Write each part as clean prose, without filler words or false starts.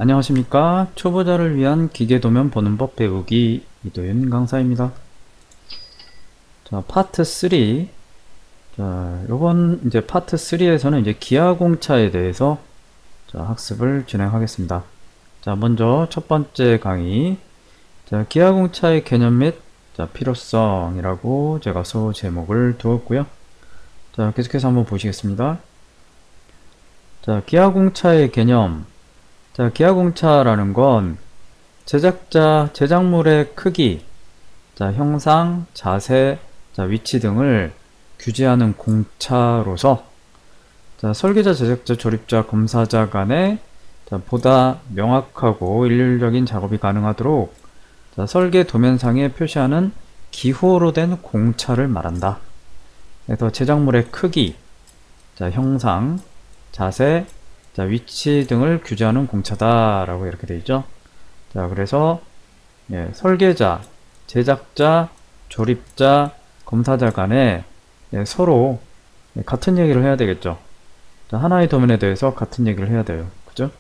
안녕하십니까. 초보자를 위한 기계도면 보는 법 배우기 이도윤 강사입니다. 자, 파트 3. 자, 요번 이제 파트 3에서는 이제 기아공차에 대해서 학습을 진행하겠습니다. 자, 먼저 첫 번째 강의. 자, 기아공차의 개념 및 필요성이라고 제가 소 제목을 두었고요. 자, 계속해서 한번 보시겠습니다. 자, 기아공차의 개념. 자, 기아공차라는 건 제작물의 크기, 형상, 자세, 위치 등을 규제하는 공차로서 설계자, 제작자, 조립자, 검사자 간에 보다 명확하고 일률적인 작업이 가능하도록 설계 도면상에 표시하는 기호로 된 공차를 말한다. 그래서 제작물의 크기, 형상, 자세, 위치 등을 규제하는 공차다라고 이렇게 되어 있죠. 자, 그래서 설계자, 제작자, 조립자, 검사자 간에 서로 같은 얘기를 해야 되겠죠. 자, 하나의 도면에 대해서 같은 얘기를 해야 돼요. 그죠?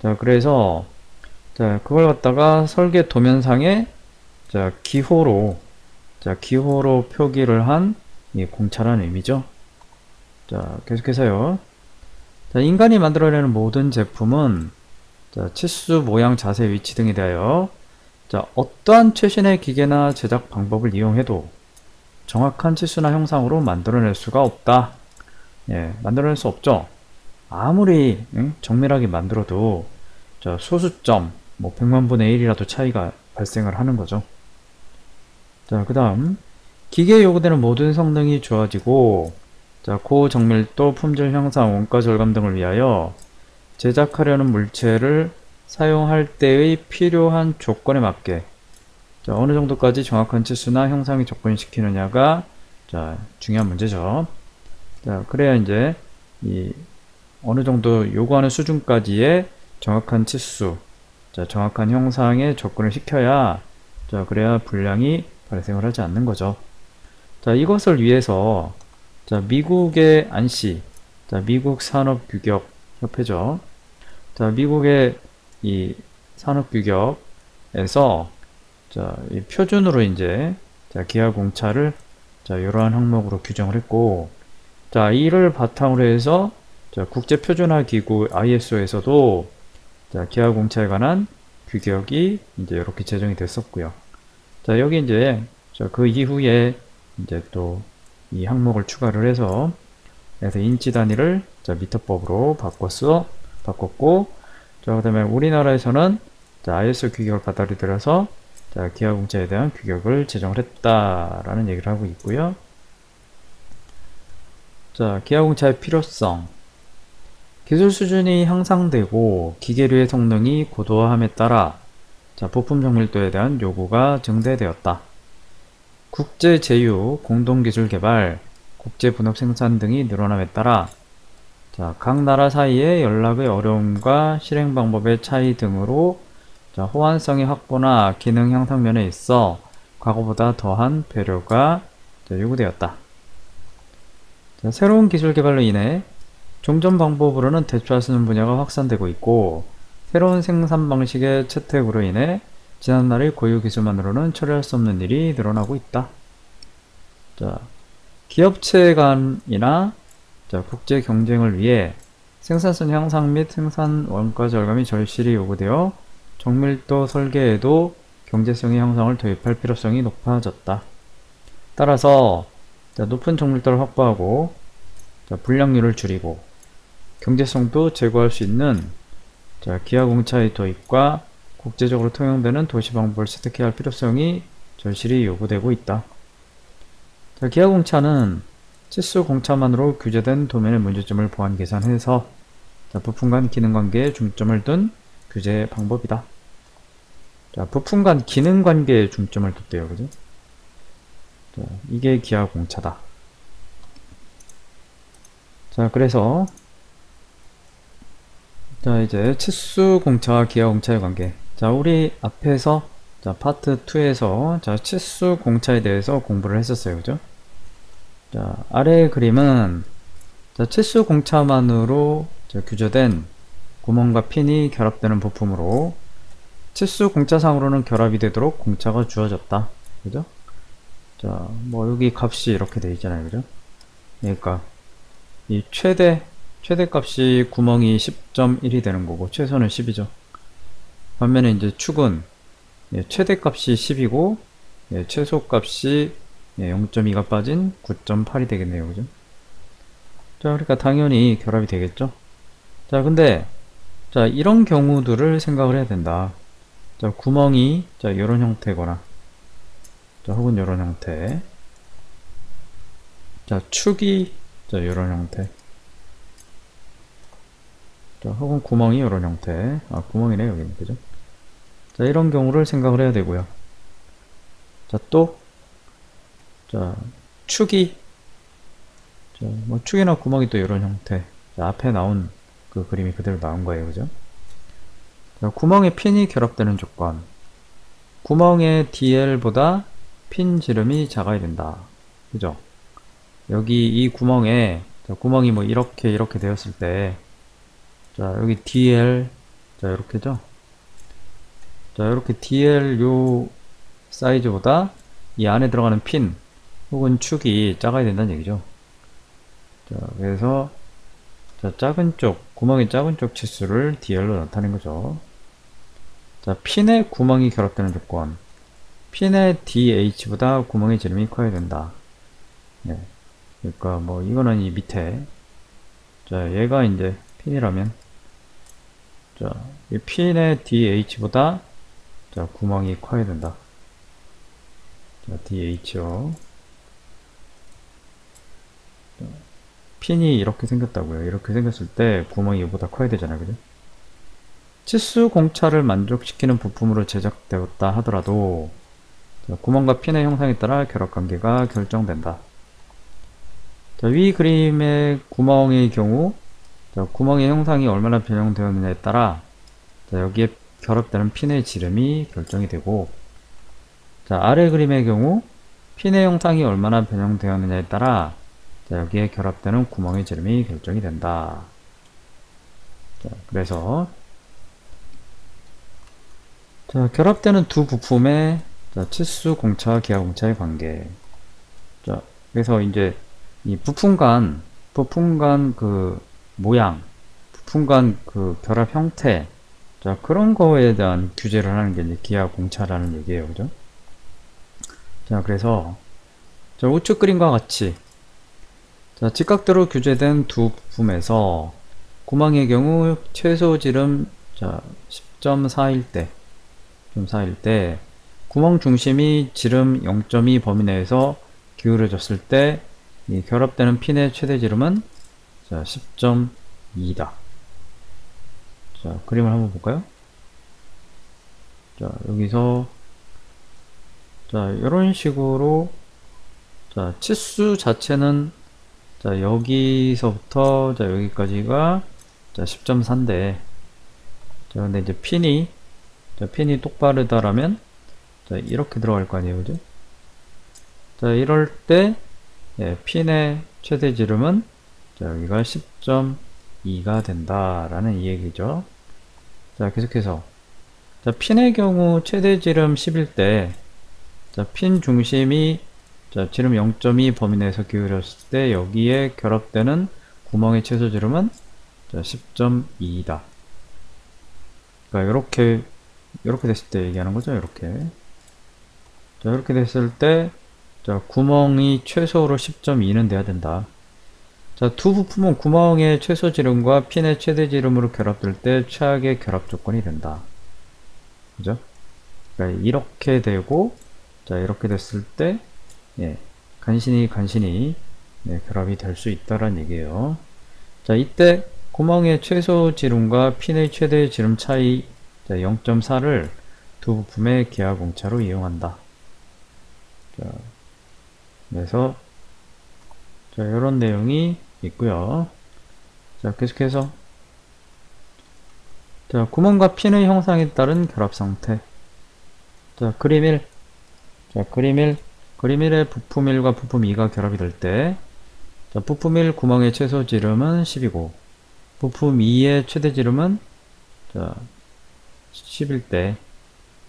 자, 그래서 그걸 갖다가 설계 도면상에 기호로 표기를 한 이 공차라는 의미죠. 자, 계속해서요. 자, 인간이 만들어내는 모든 제품은 치수, 모양, 자세, 위치 등에 대하여 어떠한 최신의 기계나 제작 방법을 이용해도 정확한 치수나 형상으로 만들어낼 수가 없다. 만들어낼 수 없죠. 아무리 정밀하게 만들어도 소수점, 100만 분의 1이라도 차이가 발생을 하는 거죠. 자, 그 다음 기계에 요구되는 모든 성능이 좋아지고 고정밀도, 품질 향상, 원가 절감 등을 위하여 제작하려는 물체를 사용할 때의 필요한 조건에 맞게 어느 정도까지 정확한 치수나 형상이 접근시키느냐가 중요한 문제죠. 그래야 이제 어느 정도 요구하는 수준까지의 정확한 치수, 정확한 형상에 접근을 시켜야 그래야 불량이 발생을 하지 않는 거죠. 이것을 위해서 미국의 안시, 미국 산업규격협회죠. 미국의 이 산업규격에서 이 표준으로 이제 기아공차를 이러한 항목으로 규정을 했고, 이를 바탕으로 해서 국제표준화 기구 ISO에서도 기아공차에 관한 규격이 이제 이렇게 제정이 됐었고요. 여기 이제 그 이후에 이제 또 이 항목을 추가를 해서 인치 단위를 미터법으로 바꿨고, 그 다음에 우리나라에서는 ISO 규격을 받아들여서 기아공차에 대한 규격을 제정을 했다라는 얘기를 하고 있고요. 기아공차의 필요성. 기술 수준이 향상되고 기계류의 성능이 고도화함에 따라 부품 정밀도에 대한 요구가 증대되었다. 국제 제휴, 공동기술 개발, 국제 분업 생산 등이 늘어남에 따라 각 나라 사이의 연락의 어려움과 실행 방법의 차이 등으로 호환성의 확보나 기능 향상 면에 있어 과거보다 더한 배려가 요구되었다. 새로운 기술 개발로 인해 종전 방법으로는 대처할 수 있는 분야가 확산되고 있고, 새로운 생산 방식의 채택으로 인해 지난날의 고유 기술만으로는 처리할 수 없는 일이 늘어나고 있다. 기업체 간이나 국제 경쟁을 위해 생산성 향상 및 생산 원가 절감이 절실히 요구되어 정밀도 설계에도 경제성의 향상을 도입할 필요성이 높아졌다. 따라서 높은 정밀도를 확보하고 불량률을 줄이고 경제성도 제고할 수 있는 기아공차의 도입과 국제적으로 통용되는 도시 방법을 채택해야 할 필요성이 절실히 요구되고 있다. 기아공차는 치수 공차만으로 규제된 도면의 문제점을 보완 계산해서 부품 간 기능 관계에 중점을 둔 규제 방법이다. 부품 간 기능 관계에 중점을 뒀대요. 그죠? 이게 기아공차다. 그래서 이제 치수 공차와 기아공차의 관계. 우리 앞에서 파트 2에서 치수 공차에 대해서 공부를 했었어요. 그죠? 아래의 그림은 치수 공차만으로 규제된 구멍과 핀이 결합되는 부품으로 치수 공차상으로는 결합이 되도록 공차가 주어졌다. 그죠? 자, 뭐 여기 값이 이렇게 돼 있잖아요. 그죠? 그러니까 이 최대 값이 구멍이 10.1이 되는 거고 최소는 10이죠. 반면에 이제 축은 최대 값이 10이고 최소 값이 0.2가 빠진 9.8이 되겠네요. 그죠? 자, 그러니까 당연히 결합이 되겠죠. 자, 근데 자, 이런 경우들을 생각을 해야 된다. 자, 구멍이 자, 이런 형태거나 자, 혹은 이런 형태. 자, 축이 자, 이런 형태. 자, 혹은 구멍이 이런 형태. 아, 구멍이네, 여기는. 그죠? 자, 이런 경우를 생각을 해야 되고요. 자, 또, 자, 축이, 자, 뭐, 축이나 구멍이 또 이런 형태. 자, 앞에 나온 그 그림이 그대로 나온 거예요. 그죠? 자, 구멍에 핀이 결합되는 조건. 구멍의 DL보다 핀 지름이 작아야 된다. 그죠? 여기 이 구멍에, 자, 구멍이 뭐 이렇게 되었을 때, 자, 여기 DL, 자, 이렇게죠? 자, 이렇게 DL 요 사이즈보다 이 안에 들어가는 핀 혹은 축이 작아야 된다는 얘기죠. 자, 그래서 자, 작은 쪽, 구멍이 작은 쪽 치수를 DL로 나타낸 거죠. 자, 핀에 구멍이 결합되는 조건. 핀의 DH보다 구멍의 지름이 커야 된다. 네. 그러니까 뭐 이거는 이 밑에 자, 얘가 이제 핀이라면 자, 이 핀의 DH보다 자, 구멍이 커야 된다. 자, DH요. 핀이 이렇게 생겼다고요. 이렇게 생겼을 때 구멍이 이보다 커야 되잖아요. 그죠? 치수 공차를 만족시키는 부품으로 제작되었다 하더라도 자, 구멍과 핀의 형상에 따라 결합관계가 결정된다. 자, 위 그림의 구멍의 경우 자, 구멍의 형상이 얼마나 변형되었느냐에 따라 자, 여기에 결합되는 핀의 지름이 결정이 되고 자, 아래 그림의 경우 핀의 형상이 얼마나 변형되었느냐에 따라 자, 여기에 결합되는 구멍의 지름이 결정이 된다. 자, 그래서 자, 결합되는 두 부품의 자, 치수 공차와 기하 공차의 관계. 자, 그래서 이제 이 부품 간 그 모양, 부품 간 그 결합 형태, 자, 그런 거에 대한 규제를 하는 게 이제 기하 공차라는 얘기예요. 그죠? 자, 그래서 자, 우측 그림과 같이 자, 직각도로 규제된 두 부품에서 구멍의 경우 최소 지름 자, 10.4일 때 구멍 중심이 지름 0.2 범위 내에서 기울어졌을 때 이 결합되는 핀의 최대 지름은 10.2다. 자, 그림을 한번 볼까요? 자, 여기서 자, 이런 식으로 자, 치수 자체는 자, 여기서부터 자, 여기까지가 자, 10.4인데 자, 근데 이제 핀이 똑바르다라면 자, 이렇게 들어갈 거 아니에요. 그죠? 자, 이럴 때 핀의 최대 지름은 자, 여기가 10.2가 된다라는 이 얘기죠. 자, 계속해서 자, 핀의 경우 최대 지름 10일 때 자, 핀 중심이 자, 지름 0.2 범위 내에서 기울였을 때 여기에 결합되는 구멍의 최소 지름은 10.2이다. 그러니까 이렇게 됐을 때 얘기하는 거죠. 이렇게. 자, 이렇게 됐을 때 자, 구멍이 최소로 10.2는 돼야 된다. 자, 두 부품은 구멍의 최소 지름과 핀의 최대 지름으로 결합될 때 최악의 결합 조건이 된다. 그죠? 그러니까 이렇게 되고 자, 이렇게 됐을 때 간신히 결합이 될 수 있다란 얘기예요. 자, 이때 구멍의 최소 지름과 핀의 최대 지름 차이 0.4를 두 부품의 기하 공차로 이용한다. 자, 그래서 자, 이런 내용이 있고요. 자, 계속해서 자, 구멍과 핀의 형상에 따른 결합 상태. 자, 그림 1. 자, 그림 1의 부품 1과 부품 2가 결합이 될 때, 자, 부품 1 구멍의 최소 지름은 10이고, 부품 2의 최대 지름은 자, 10일 때,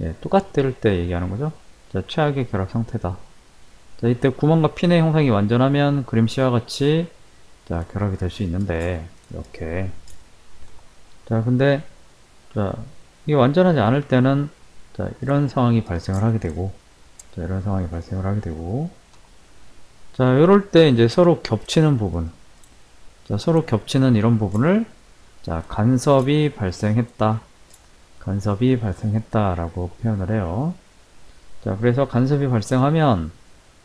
예, 똑같을 때 얘기하는 거죠. 자, 최악의 결합 상태다. 자, 이때 구멍과 핀의 형상이 완전하면 그림 C와 같이, 자, 결합이 될 수 있는데, 이렇게. 자, 근데, 자, 이게 완전하지 않을 때는, 자, 이런 상황이 발생을 하게 되고, 자, 이런 상황이 발생을 하게 되고, 자, 이럴 때 이제 서로 겹치는 부분, 자, 서로 겹치는 이런 부분을, 자, 간섭이 발생했다. 간섭이 발생했다라고 표현을 해요. 자, 그래서 간섭이 발생하면,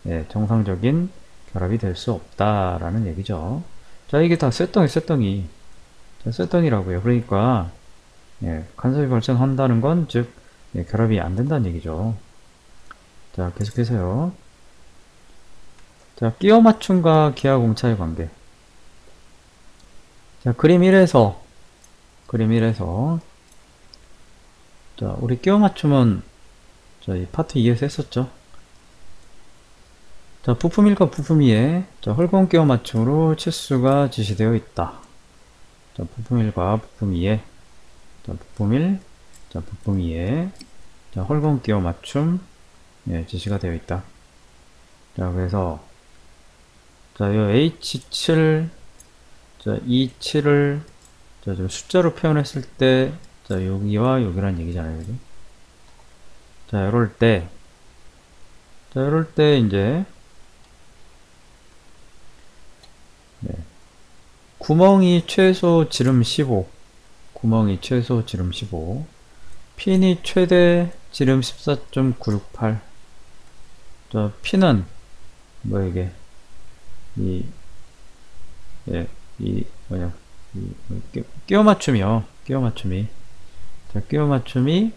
예, 정상적인 결합이 될 수 없다라는 얘기죠. 자, 이게 다 쇳덩이. 자, 쇳덩이라고요. 그러니까, 예, 간섭이 발생한다는 건, 즉, 예, 결합이 안 된다는 얘기죠. 자, 계속해서요. 자, 끼워 맞춤과 기하 공차의 관계. 자, 그림 1에서, 자, 우리 끼워 맞춤은, 이 파트 2에서 했었죠. 자, 부품 1과 부품 2에, 자, 헐거운 끼워 맞춤으로 치수가 지시되어 있다. 자, 부품 1과 부품 2에, 자, 부품 1, 자, 부품 2에, 자, 헐거운 끼워 맞춤, 예, 지시가 되어 있다. 자, 그래서, 자, 요 H7, 자, E7을, 자, 좀 숫자로 표현했을 때, 자, 여기와 여기란 얘기잖아요, 그죠? 자, 이럴 때, 이제, 네. 구멍이 최소 지름 15, 핀이 최대 지름 14.968. 자, 핀은, 뭐, 이게, 예, 끼워 맞춤이요. 끼워 맞춤이. 자, 끼워 맞춤이,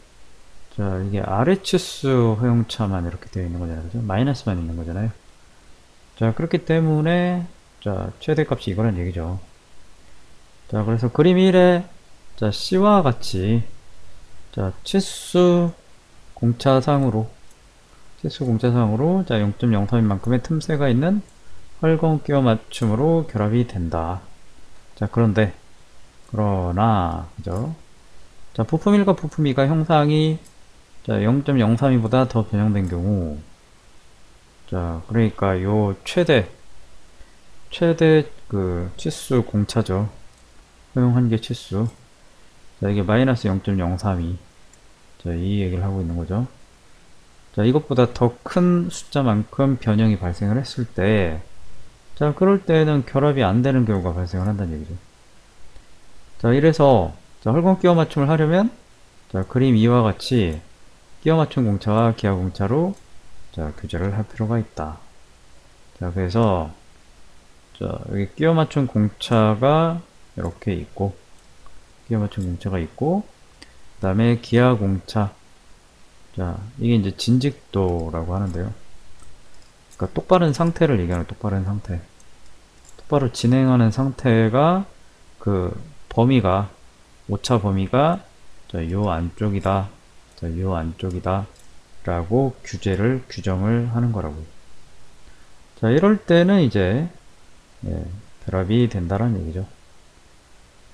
자, 이게 아래 치수 허용차만 이렇게 되어 있는 거잖아요. 그죠? 마이너스만 있는 거잖아요. 자, 그렇기 때문에, 자, 최대값이 이거란 얘기죠. 자, 그래서 그림 1에, 자, C와 같이, 자, 치수 공차상으로, 자, 0.03인 만큼의 틈새가 있는 헐거운 끼워 맞춤으로 결합이 된다. 자, 그러나, 그죠? 자, 부품 1과 부품 2가 형상이, 자, 0.032보다 더 변형된 경우, 자, 그러니까 요 최대 그 치수 공차죠. 허용 한계 치수. 자, 이게 마이너스 0.032. 자, 이 얘기를 하고 있는 거죠. 자, 이것보다 더 큰 숫자만큼 변형이 발생을 했을 때, 자, 그럴 때는 결합이 안 되는 경우가 발생을 한다는 얘기죠. 자, 이래서, 자, 헐거운 끼워 맞춤을 하려면, 자, 그림 2와 같이 끼워 맞춤 공차와 기하 공차로, 자, 규제를 할 필요가 있다. 자, 그래서, 자, 여기 끼워 맞춤 공차가 이렇게 있고, 끼워 맞춤 공차가 있고, 그 다음에 기하 공차. 자, 이게 이제 진직도라고 하는데요. 그러니까 똑바른 상태를 얘기하는 똑바른 상태. 똑바로 진행하는 상태가 그 범위가 오차 범위가 자, 요 안쪽이다. 자, 요 안쪽이다. 라고 규정을 하는 거라고요. 자, 이럴 때는 이제 예, 결합이 된다는 얘기죠.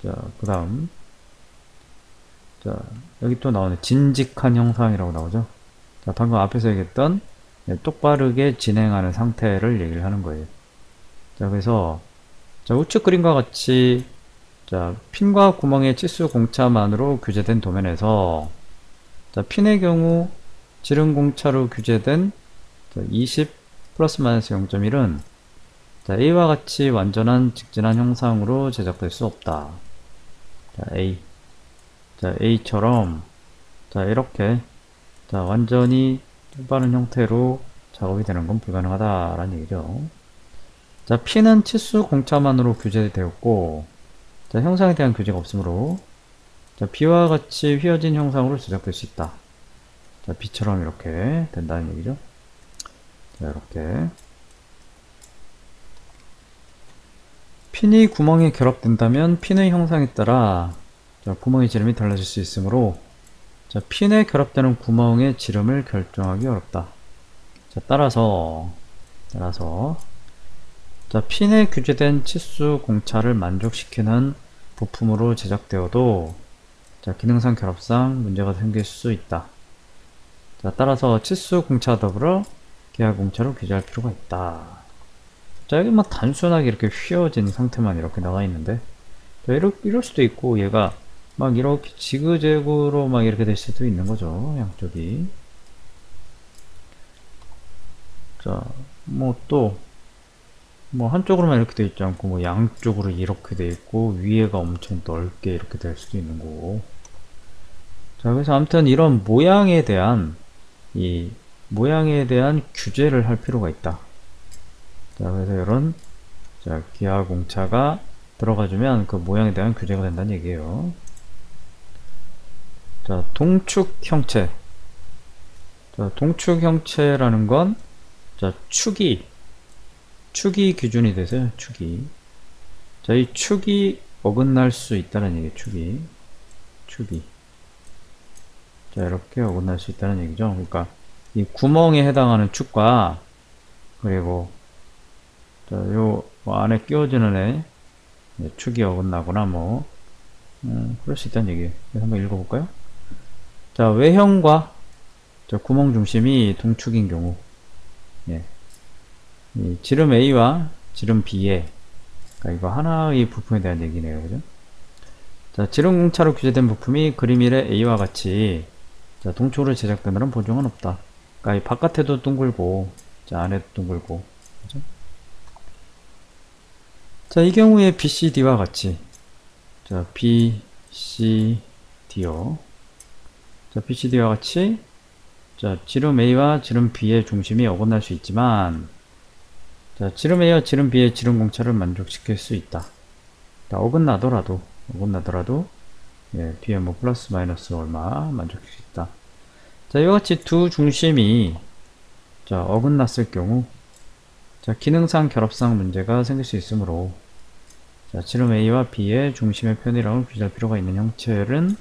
자, 그 다음 자, 여기 또 나오네. 진직한 형상이라고 나오죠. 자, 방금 앞에서 얘기했던 예, 똑바르게 진행하는 상태를 얘기를 하는 거예요. 자, 그래서 자, 우측 그림과 같이 자, 핀과 구멍의 치수 공차만으로 규제된 도면에서 자, 핀의 경우 지름 공차로 규제된 20 플러스 마이너스 0.1은 자, A와 같이 완전한 직진한 형상으로 제작될 수 없다. 자, A처럼 자, 이렇게 자, 완전히 똑바른 형태로 작업이 되는 건 불가능하다라는 얘기죠. 자, P는 치수 공차만으로 규제되었고, 자, 형상에 대한 규제가 없으므로, 자, B와 같이 휘어진 형상으로 제작될 수 있다. 자, B처럼 이렇게 된다는 얘기죠. 자, 이렇게. 핀이 구멍에 결합된다면 핀의 형상에 따라 자, 구멍의 지름이 달라질 수 있으므로 자, 핀에 결합되는 구멍의 지름을 결정하기 어렵다. 자, 따라서 자, 핀에 규제된 치수 공차를 만족시키는 부품으로 제작되어도 자, 기능상 결합상 문제가 생길 수 있다. 자, 따라서 치수 공차 더불어 기하 공차로 규제할 필요가 있다. 자, 여기 막 단순하게 이렇게 휘어진 상태만 이렇게 나와 있는데, 자, 이럴 수도 있고, 얘가 막 이렇게 지그재그로 막 이렇게 될 수도 있는 거죠, 양쪽이. 자, 뭐 또, 뭐 한쪽으로만 이렇게 돼 있지 않고, 뭐 양쪽으로 이렇게 돼 있고, 위에가 엄청 넓게 이렇게 될 수도 있는 거고. 자, 그래서 아무튼 이런 모양에 대한 규제를 할 필요가 있다. 자, 그래서 이런, 자, 기하 공차가 들어가주면 그 모양에 대한 규제가 된다는 얘기예요. 자, 동축 형체. 자, 동축 형체라는 건, 자, 축이 기준이 되세요, 축이. 자, 이 축이 어긋날 수 있다는 얘기예요, 축이. 자, 이렇게 어긋날 수 있다는 얘기죠. 그러니까, 이 구멍에 해당하는 축과, 그리고, 자, 요 안에 끼워지는 애, 축이 어긋나거나 뭐, 그럴 수 있다는 얘기예요. 그래서 한번 읽어볼까요? 자, 외형과, 자, 구멍 중심이 동축인 경우, 예. 이 지름 A와 지름 B에, 그러니까 이거 하나의 부품에 대한 얘기네요, 그죠? 자, 지름 공차로 규제된 부품이 그림 1의 A와 같이, 자, 동축으로 제작되는 보증은 없다. 그러니까 이 바깥에도 둥글고, 자, 안에도 둥글고, 그죠? 자, 이 경우에 BCD와 같이, 자, BCD요. 자, BCD와 같이, 자, 지름 A와 지름 B의 중심이 어긋날 수 있지만, 자, 지름 A와 지름 B의 지름 공차를 만족시킬 수 있다. 자, 어긋나더라도, 예, B의 뭐 플러스 마이너스 얼마 만족시킬 수 있다. 자, 이와 같이 두 중심이, 자, 어긋났을 경우, 자, 기능상 결합상 문제가 생길 수 있으므로, 자, 지름 A와 B의 중심의 편이랑을 규제할 필요가 있는 형체는,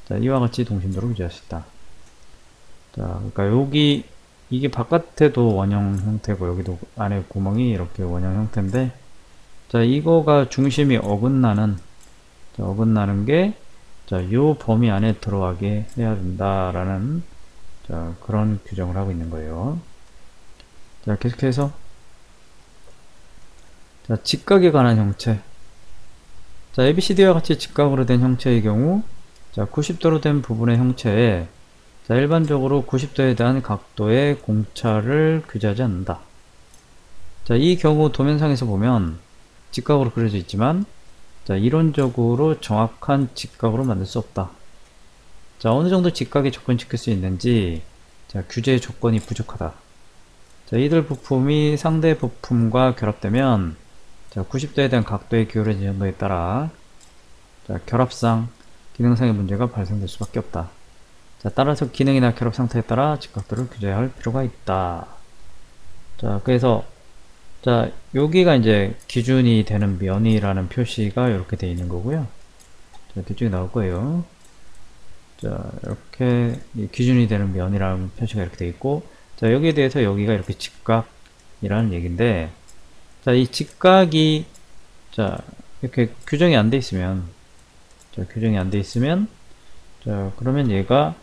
자, 이와 같이 동심도로 규제할 수 있다. 자, 그러니까 여기 이게 바깥에도 원형 형태고 여기도 안에 구멍이 이렇게 원형 형태인데, 자, 이거가 중심이 어긋나는 게, 자, 요 범위 안에 들어가게 해야 된다라는, 자, 그런 규정을 하고 있는 거예요. 자, 계속해서, 자, 직각에 관한 형체. 자, ABCD와 같이 직각으로 된 형체의 경우, 자, 90도로 된 부분의 형체에, 자, 일반적으로 90도에 대한 각도의 공차를 규제하지 않는다. 자, 이 경우 도면상에서 보면 직각으로 그려져 있지만, 자, 이론적으로 정확한 직각으로 만들 수 없다. 자, 어느 정도 직각에 접근시킬 수 있는지, 자, 규제 조건이 부족하다. 자, 이들 부품이 상대 부품과 결합되면, 자, 90도에 대한 각도의 기울어진 정도에 따라, 자, 결합상, 기능상의 문제가 발생될 수밖에 없다. 자, 따라서 기능이나 결합 상태에 따라 직각도를 규제할 필요가 있다. 자, 그래서, 자, 여기가 이제 기준이 되는 면이라는 표시가 이렇게 되어 있는 거고요. 자, 뒤쪽에 나올 거예요. 자, 이렇게 기준이 되는 면이라는 표시가 이렇게 되어 있고, 자, 여기에 대해서 여기가 이렇게 직각이라는 얘기인데, 자, 이 직각이, 자, 이렇게 규정이 안 돼 있으면, 자, 그러면 얘가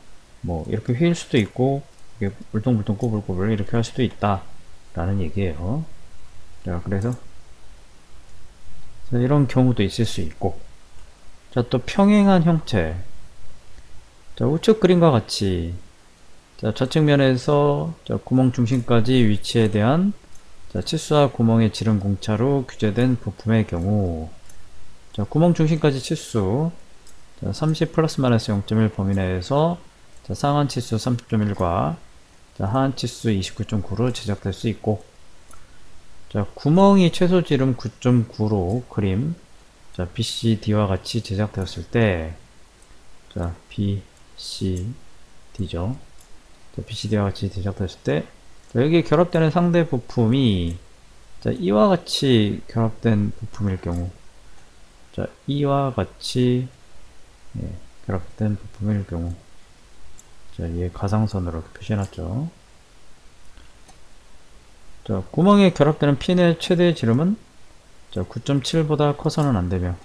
뭐 이렇게 휘일 수도 있고, 이게 울퉁불퉁 꼬불꼬불 이렇게 할 수도 있다 라는 얘기예요. 자, 그래서, 자, 이런 경우도 있을 수 있고, 자, 또 평행한 형체. 자, 우측 그림과 같이, 자, 좌측면에서, 자, 구멍 중심까지 위치에 대한, 자, 치수와 구멍의 지름 공차로 규제된 부품의 경우, 자, 구멍 중심까지 치수, 자, 30 플러스 마이너스 0.1 범위 내에서, 자, 상한 치수 30.1과, 자, 하한 치수 29.9로 제작될 수 있고, 자, 구멍이 최소 지름 9.9로 그림, 자, BCD와 같이 제작되었을 때, 자, BCD죠. 자, BCD와 같이 제작되었을 때, 자, 여기 결합되는 상대 부품이, 자, 이와 같이 결합된 부품일 경우, 자, 이와 같이, 예, 결합된 부품일 경우, 자, 얘 가상선으로 표시해놨죠. 자, 구멍에 결합되는 핀의 최대 지름은, 자, 9.7보다 커서는 안되며,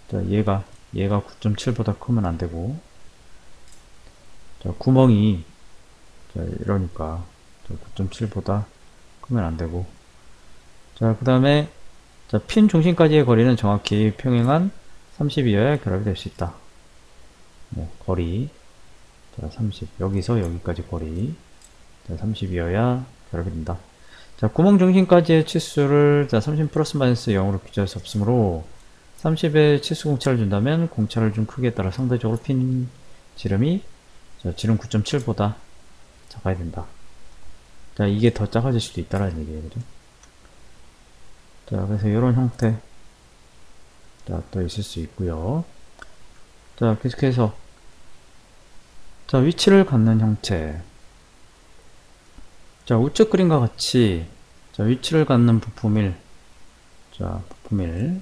자, 얘가 얘가 9.7보다 크면 안 되고, 자, 구멍이, 자, 이러니까, 9.7보다 크면 안 되고, 자, 그 다음에, 자, 핀 중심까지의 거리는 정확히 평행한 30이어야 결합이 될 수 있다. 네, 거리. 자, 30. 여기서 여기까지 거리. 자, 30이어야 결합이 된다. 자, 구멍 중심까지의 치수를, 자, 30 플러스 마이너스 0으로 규정할 수 없으므로, 30의 치수 공차를 준다면, 공차를 준 크기에 따라 상대적으로 핀 지름이, 자, 지름 9.7보다 작아야 된다. 자, 이게 더 작아질 수도 있다라는 얘기예요. 그죠? 자, 그래서 이런 형태. 자, 또 있을 수 있고요. 자, 계속해서, 자, 위치를 갖는 형체. 자, 우측 그림과 같이, 자, 위치를 갖는 부품 1. 자, 부품 1.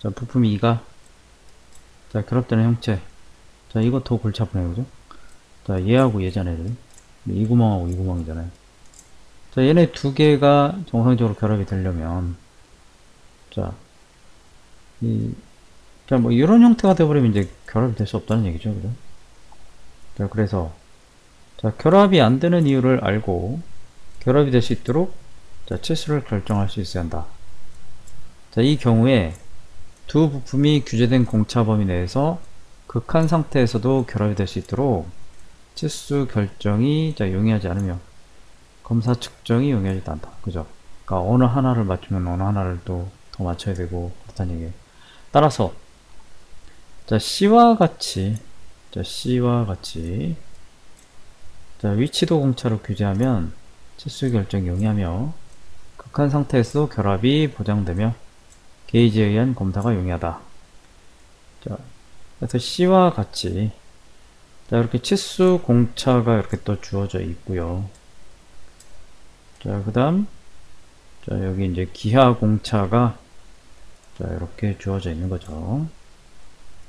자, 부품 2가, 자, 결합되는 형체. 자, 이거 더 골치 아프네요. 그죠? 자, 얘하고 얘잖아요. 이 구멍하고 이 구멍이잖아요. 자, 얘네 두 개가 정상적으로 결합이 되려면, 자, 자, 뭐, 이런 형태가 되어버리면 이제 결합이 될 수 없다는 얘기죠. 그죠? 자, 그래서, 자, 결합이 안 되는 이유를 알고, 결합이 될 수 있도록, 자, 치수를 결정할 수 있어야 한다. 자, 이 경우에, 두 부품이 규제된 공차 범위 내에서 극한 상태에서도 결합이 될 수 있도록, 치수 결정이, 자, 용이하지 않으며, 검사 측정이 용이하지 않다. 그죠? 그러니까 어느 하나를 맞추면 어느 하나를 또 더 맞춰야 되고, 그렇다는 얘기예요. 따라서, 자, C와 같이, 자, C와 같이, 자, 위치도 공차로 규제하면 치수 결정이 용이하며 극한 상태에서도 결합이 보장되며 게이지에 의한 검사가 용이하다. 자, 그래서 C와 같이, 자, 이렇게 치수 공차가 이렇게 또 주어져 있고요. 자, 그 다음, 자, 여기 이제 기하 공차가, 자, 이렇게 주어져 있는 거죠.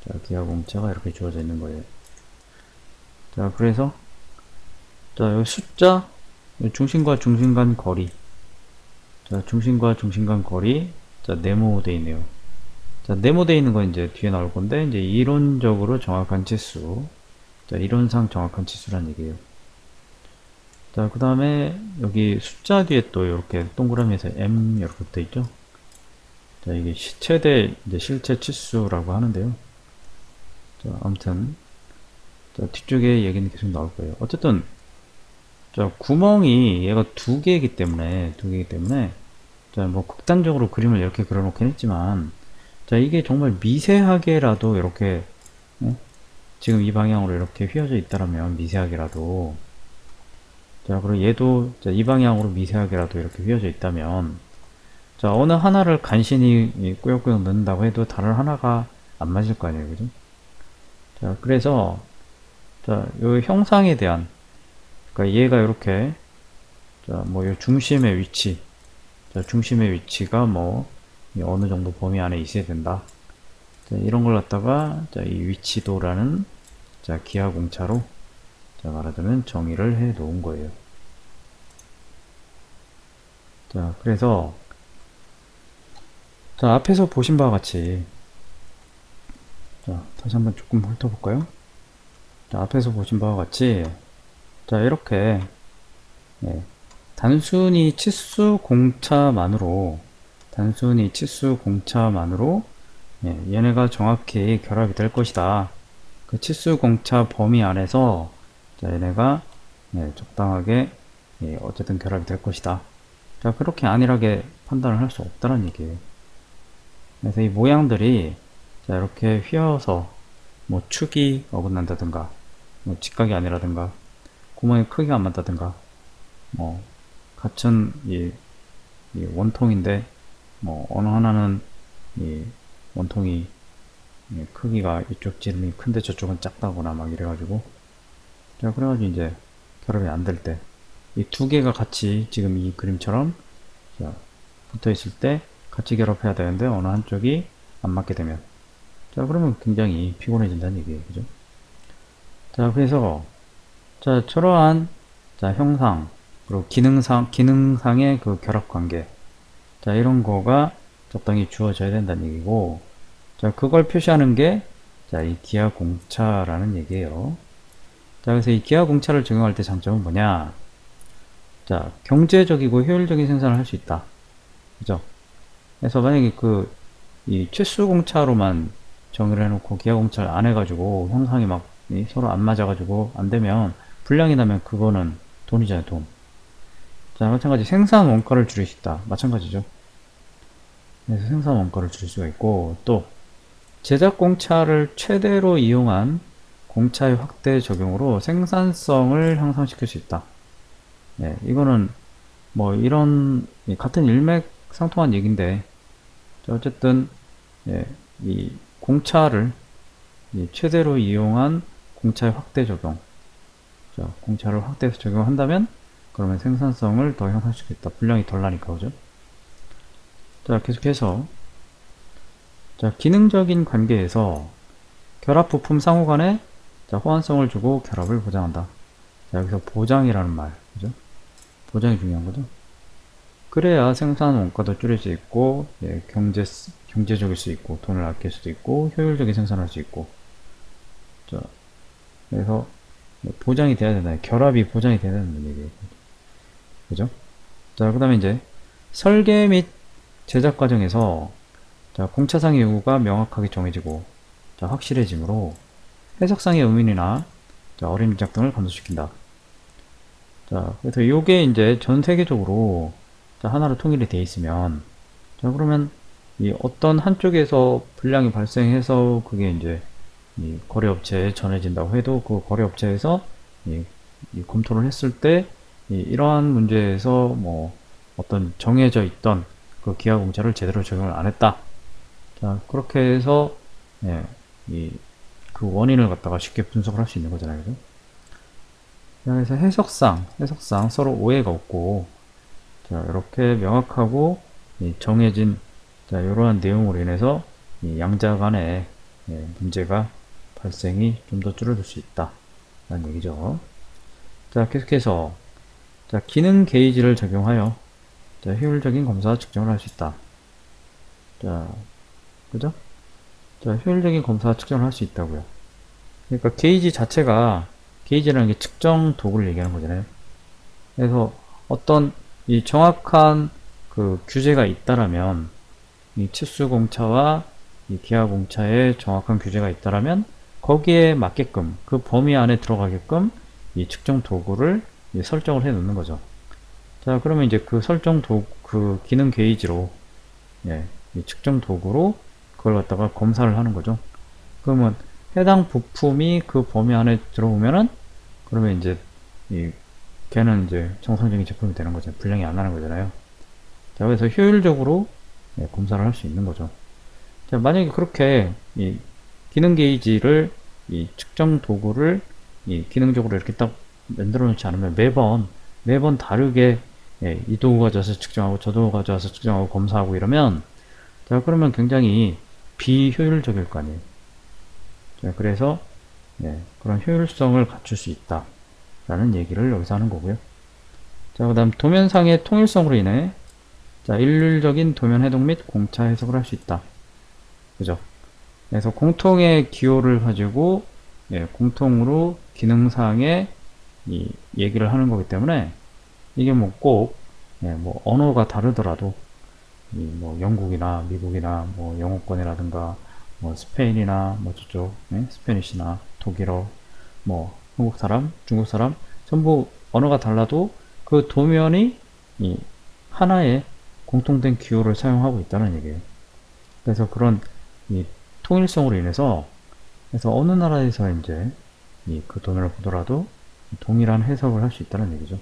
자, 기하 공차가 이렇게 주어져 있는 거예요. 자, 그래서, 자, 여기 숫자, 중심과 중심 간 거리. 자, 중심과 중심 간 거리. 자, 네모되어 있네요. 자, 네모되어 있는 건 이제 뒤에 나올 건데, 이제 이론적으로 정확한 치수. 자, 이론상 정확한 치수란 얘기예요. 자, 그 다음에 여기 숫자 뒤에 또 이렇게 동그라미에서 M 이렇게 붙어 있죠. 자, 이게 최대 이제 실체 치수라고 하는데요. 자, 아무튼, 자, 뒤쪽에 얘기는 계속 나올 거예요. 어쨌든, 자, 구멍이 얘가 두 개이기 때문에, 자, 뭐, 극단적으로 그림을 이렇게 그려놓긴 했지만, 자, 이게 정말 미세하게라도 이렇게, 지금 이 방향으로 이렇게 휘어져 있다라면, 미세하게라도, 자, 그리고 얘도, 자, 이 방향으로 미세하게라도 이렇게 휘어져 있다면, 자, 어느 하나를 간신히 꾸역꾸역 넣는다고 해도 다른 하나가 안 맞을 거 아니에요. 그죠? 자, 그래서, 자, 요 형상에 대한, 그러니까 얘가 이렇게, 자, 뭐, 요 중심의 위치, 자, 중심의 위치가 뭐, 어느 정도 범위 안에 있어야 된다. 자, 이런 걸 갖다가, 자, 이 위치도라는, 자, 기하 공차로, 자, 말하자면 정의를 해 놓은 거예요. 자, 그래서, 자, 앞에서 보신 바와 같이, 자, 다시 한번 조금 훑어볼까요? 자, 앞에서 보신 바와 같이, 자, 이렇게, 예, 단순히 치수 공차만으로, 예, 얘네가 정확히 결합이 될 것이다. 그 치수 공차 범위 안에서, 자, 얘네가, 예, 적당하게, 예, 어쨌든 결합이 될 것이다. 자, 그렇게 안일하게 판단을 할 수 없다는 얘기예요. 그래서 이 모양들이, 자, 이렇게 휘어서, 뭐, 축이 어긋난다든가, 뭐, 직각이 아니라든가, 구멍의 크기가 안 맞다든가, 뭐, 같은 이 원통인데, 뭐, 어느 하나는 이 원통이 크기가 이쪽 지름이 큰데 저쪽은 작다거나 막 이래가지고, 자, 그래가지고 이제 결합이 안 될 때, 이 두 개가 같이 지금 이 그림처럼, 자, 붙어 있을 때 같이 결합해야 되는데, 어느 한쪽이 안 맞게 되면, 자, 그러면 굉장히 피곤해진다는 얘기예요. 그죠? 자, 그래서, 자, 저러한, 자, 형상, 그리고 기능상의 그 결합 관계. 자, 이런 거가 적당히 주어져야 된다는 얘기고, 자, 그걸 표시하는 게, 자, 이 기하공차라는 얘기예요. 자, 그래서 이 기하공차를 적용할 때 장점은 뭐냐? 자, 경제적이고 효율적인 생산을 할 수 있다. 그죠? 그래서 만약에 이 최수공차로만 정의를 해놓고 기하공차를 안 해가지고 형상이 막 서로 안 맞아가지고 안 되면 불량이 나면 그거는 돈이잖아요, 돈. 자, 마찬가지 생산 원가를 줄일 수 있다. 마찬가지죠. 그래서 생산 원가를 줄일 수가 있고, 또 제작 공차를 최대로 이용한 공차의 확대 적용으로 생산성을 향상시킬 수 있다. 네, 이거는 뭐 이런 같은 일맥상통한 얘기인데, 어쨌든 예, 이 공차를 최대로 이용한 공차의 확대 적용. 자, 공차를 확대해서 적용한다면 그러면 생산성을 더 향상시키겠다. 분량이 덜 나니까, 그죠? 자, 계속해서 자, 기능적인 관계에서 결합 부품 상호 간에 자, 호환성을 주고 결합을 보장한다. 자, 여기서 보장이라는 말, 그죠? 보장이 중요한 거죠. 그래야 생산 원가도 줄일 수 있고, 예, 경제적일 수 있고, 돈을 아낄 수도 있고, 효율적인 생산을 할 수 있고. 자, 그래서 보장이 돼야 된다. 결합이 보장이 돼야 된다는 얘기예요. 그죠? 자, 그 다음에 이제 설계 및 제작 과정에서 자, 공차상의 요구가 명확하게 정해지고 자, 확실해지므로 해석상의 의문이나 자, 어림짐작 등을 감소시킨다. 자, 그래서 요게 이제 전 세계적으로 자, 하나로 통일이 돼 있으면 자, 그러면 이 어떤 한쪽에서 불량이 발생해서 그게 이제 이 거래업체에 전해진다고 해도 그 거래업체에서 이 검토를 했을 때 이러한 문제에서 뭐 어떤 정해져 있던 그 기하공차를 제대로 적용을 안 했다. 자, 그렇게 해서 예, 그 원인을 갖다가 쉽게 분석을 할 수 있는 거잖아요. 그죠? 자, 그래서 해석상 서로 오해가 없고 자, 이렇게 명확하고 정해진 자, 이러한 내용으로 인해서 양자 간의 문제가 발생이 좀 더 줄어들 수 있다. 라는 얘기죠. 자, 계속해서 자, 기능 게이지를 적용하여 자, 효율적인 검사 측정을 할 수 있다. 자, 그죠? 자, 효율적인 검사 측정을 할 수 있다고요. 그러니까 게이지 자체가 게이지라는 게 측정 도구를 얘기하는 거잖아요. 그래서 어떤 이 정확한 그 규제가 있다라면 이 치수공차와 이 기하공차에 정확한 규제가 있다라면 거기에 맞게끔 그 범위 안에 들어가게끔 이 측정 도구를 설정을 해 놓는 거죠. 자, 그러면 이제 그 설정 도구, 그 기능 게이지로 예, 이 측정 도구로 그걸 갖다가 검사를 하는 거죠. 그러면 해당 부품이 그 범위 안에 들어오면은 그러면 이제 걔는 이제 정상적인 제품이 되는 거죠. 불량이 안 나는 거잖아요. 자, 그래서 효율적으로 검사를 할 수 있는 거죠. 자, 만약에 그렇게 이 기능 게이지를 이 측정 도구를 기능적으로 이렇게 딱 만들어 놓지 않으면 매번 다르게 이 도구 가져와서 측정하고 저 도구 가져와서 측정하고 검사하고 이러면 자, 그러면 굉장히 비효율적일 거 아니에요. 자, 그래서 그런 효율성을 갖출 수 있다 라는 얘기를 여기서 하는 거고요. 자, 그 다음 도면상의 통일성으로 인해 자, 일률적인 도면 해독 및 공차 해석을 할 수 있다. 그죠? 그래서 공통의 기호를 가지고 공통으로 기능상의 얘기를 하는 거기 때문에 이게 뭐 꼭 뭐 언어가 다르더라도 뭐 영국이나 미국이나 뭐 영어권이라든가 뭐 스페인이나 뭐 저쪽 스페니시나 독일어 뭐 한국 사람 중국 사람 전부 언어가 달라도 그 도면이 하나의 공통된 기호를 사용하고 있다는 얘기예요. 그래서 그런 통일성으로 인해서 그래서 어느 나라에서 이제 그 도면을 보더라도 동일한 해석을 할 수 있다는 얘기죠.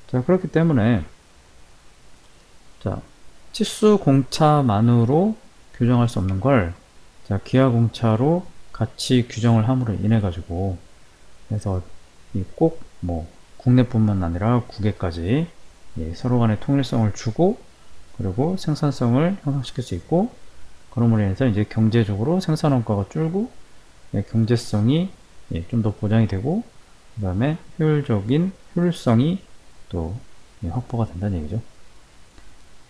자, 그렇기 때문에 자, 치수 공차만으로 규정할 수 없는 걸 자, 기하 공차로 같이 규정을 함으로 인해 가지고 그래서 꼭 뭐 국내뿐만 아니라 국외까지 서로 간의 통일성을 주고 그리고 생산성을 향상시킬 수 있고 그럼으로 인해서 이제 경제적으로 생산 원가가 줄고 경제성이 좀 더 보장이 되고 그 다음에 효율적인 효율성이 또 확보가 된다는 얘기죠.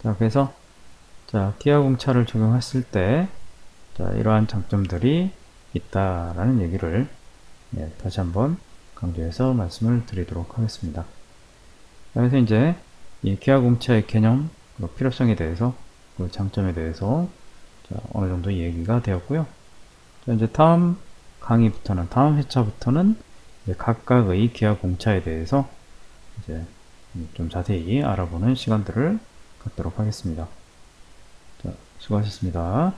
자, 그래서 자, 기하공차를 적용했을 때 자, 이러한 장점들이 있다라는 얘기를 다시 한번 강조해서 말씀을 드리도록 하겠습니다. 그래서 이제 이 기하공차의 개념, 필요성에 대해서, 그 장점에 대해서 어느 정도 얘기가 되었고요. 이제 다음 강의부터는, 다음 회차부터는 각각의 기하공차에 대해서 이제 좀 자세히 알아보는 시간들을 갖도록 하겠습니다. 자, 수고하셨습니다.